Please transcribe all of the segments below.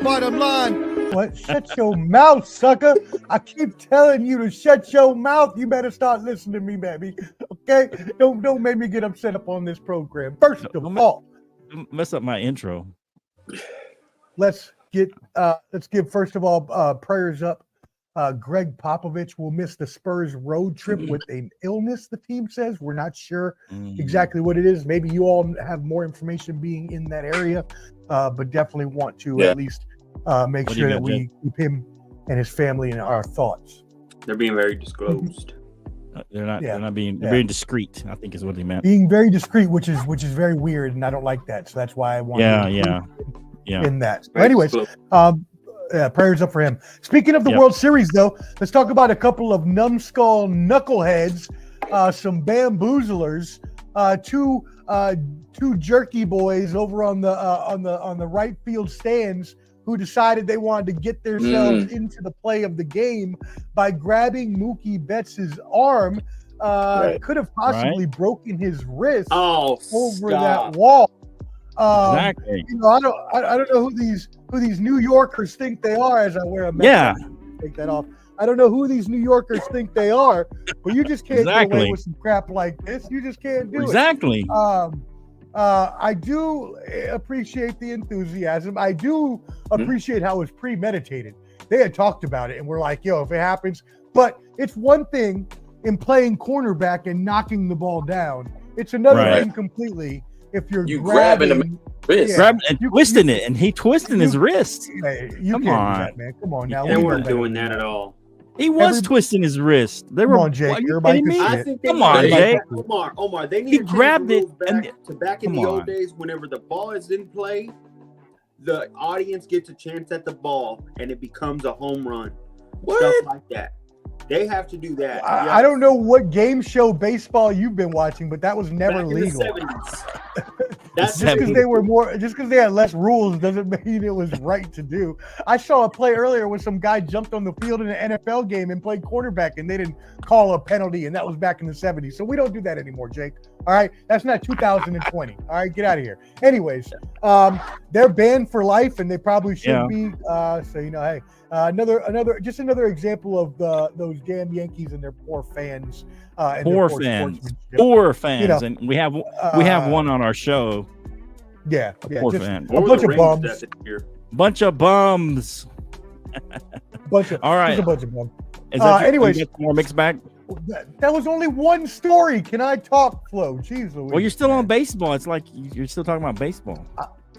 bottom line. What? Shut your mouth, sucker. I keep telling you to shut your mouth. You better start listening to me, baby. Okay? Don't make me get upset up on this program. First of all, mess up my intro. Let's give first of all prayers up. Greg Popovich will miss the Spurs road trip with an illness, the team says. We're not sure exactly what it is. Maybe you all have more information being in that area, but definitely want to at least make sure that we keep him and his family in our thoughts. They're being very disclosed. They're not being discreet, I think is what they meant. Being very discreet, which is very weird, and I don't like that. So that's why I want in that. So anyways, prayers up for him. Speaking of the World Series, though, let's talk about a couple of numbskull knuckleheads, some bamboozlers, two jerky boys over on the right field stands who decided they wanted to get themselves into the play of the game by grabbing Mookie Betts' arm. Could have possibly broken his wrist over that wall. Exactly. You know, I don't know who these New Yorkers think they are. As I wear a mask, take that off. I don't know who these New Yorkers think they are, but you just can't get away with some crap like this. You just can't do it. I do appreciate the enthusiasm. I do appreciate how it was premeditated. They had talked about it, and we're like, "Yo, if it happens," but it's one thing in playing cornerback and knocking the ball down. It's another thing completely. If you're grabbing him, grabbing and twisting it, and he twisting his wrist. Come on, that, man. Come on now. They weren't doing that at all. He was twisting his wrist. They were. Come on, Jake. Everybody come on, Jake. Omar. They need to grabbed it back in the old days. Whenever the ball is in play, the audience gets a chance at the ball, and it becomes a home run. Stuff like that. They have to do that. I don't know what game show baseball you've been watching, but that was never legal. Just because they had less rules doesn't mean it was right to do. I saw a play earlier where some guy jumped on the field in an NFL game and played quarterback, and they didn't call a penalty, and that was back in the 70s. So we don't do that anymore, Jake. All right, that's not 2020. All right, get out of here. Anyways, they're banned for life, and they probably should be. So you know, hey. Another example of those damn Yankees and their poor fans. Poor fans, you know, and we have one on our show. Yeah, poor fans. A bunch of bums. Bunch of bums. All right. Just a bunch of bums. Anyways, more mixed bag. That was only one story. Can I talk, Flo? Jeez Louise. Well, you're still on baseball. It's like you're still talking about baseball.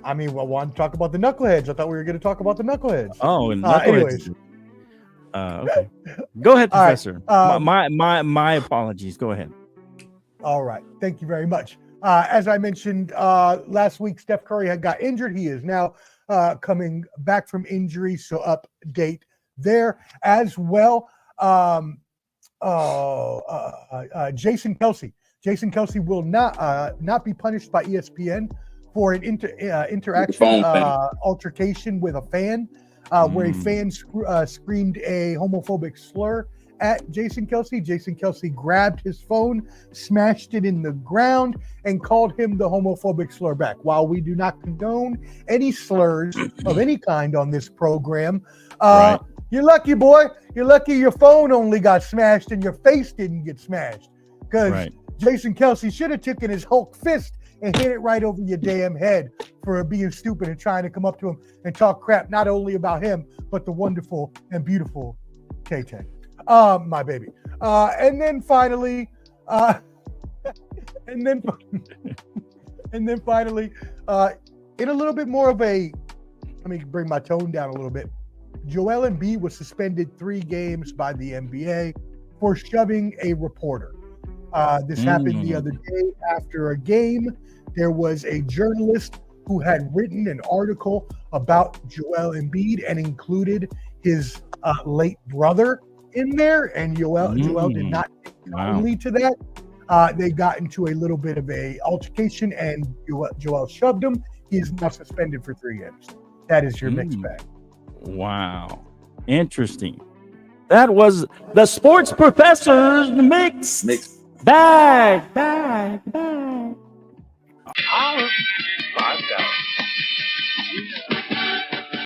I mean, I want to talk about the knuckleheads. I thought we were going to talk about the knuckleheads. Oh, and knuckleheads. Okay. Go ahead, Professor. Right. My apologies. Go ahead. All right. Thank you very much. As I mentioned last week, Steph Curry had got injured. He is now coming back from injury. So update there as well. Jason Kelce. Jason Kelce will not be punished by ESPN for an interaction altercation with a fan where a fan screamed a homophobic slur at Jason Kelce. Jason Kelce grabbed his phone, smashed it in the ground, and called him the homophobic slur back. While we do not condone any slurs of any kind on this program, you're lucky, boy. You're lucky your phone only got smashed and your face didn't get smashed. Because Jason Kelce should have taken his Hulk fist and hit it right over your damn head for being stupid and trying to come up to him and talk crap, not only about him, but the wonderful and beautiful K-Tech, my baby. And then finally, in a little bit more of a, let me bring my tone down a little bit. Joel Embiid was suspended 3 games by the NBA for shoving a reporter. This happened the other day after a game. There was a journalist who had written an article about Joel Embiid and included his late brother in there, and Joel did not take only to that. They got into a little bit of a altercation, and Joel shoved him. He is now suspended for 3 games. That is your mixed bag. Wow. Interesting. That was the Sports Professor's mix. Bag. $5.